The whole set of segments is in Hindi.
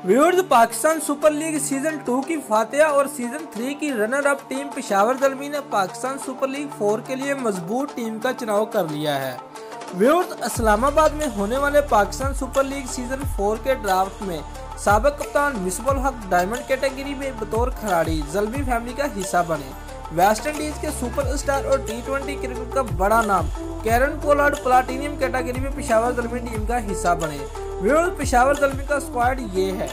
Viewers, Pakistan super league season 2 की फातिहा और सीजन 3 की runner up team Peshawar Zalmi ने पाकिस्तान सुपर लीग 4 के लिए मजबूत टीम का चुनाव कर लिया है। व्यूअर्स, इस्लामाबाद में होने वाले पाकिस्तान सुपर लीग सीजन 4 के ड्राफ्ट में साबिक कप्तान मिसबाह हक डायमंड कैटेगरी में बतौर खिलाड़ी ज़ल्मी फैमिली का हिस्सा बने। वेस्ट इंडीज के सुपरस्टार और T20 क्रिकेट का बड़ा नाम कैरन पोलार्ड प्लाटिनियम कैटेगरी में पेशावर ज़ल्मी टीम का हिस्सा बने। व्यूअर्स, पेशावर ज़ल्मी का स्क्वाड ये है।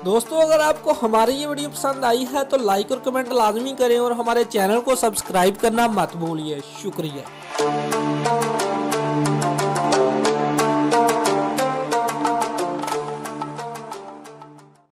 दोस्तों, अगर आपको हमारी ये वीडियो पसंद आई है तो लाइक और कमेंट लाजमी करें और हमारे चैनल को सब्सक्राइब करना मत भूलिए। शुक्रिया।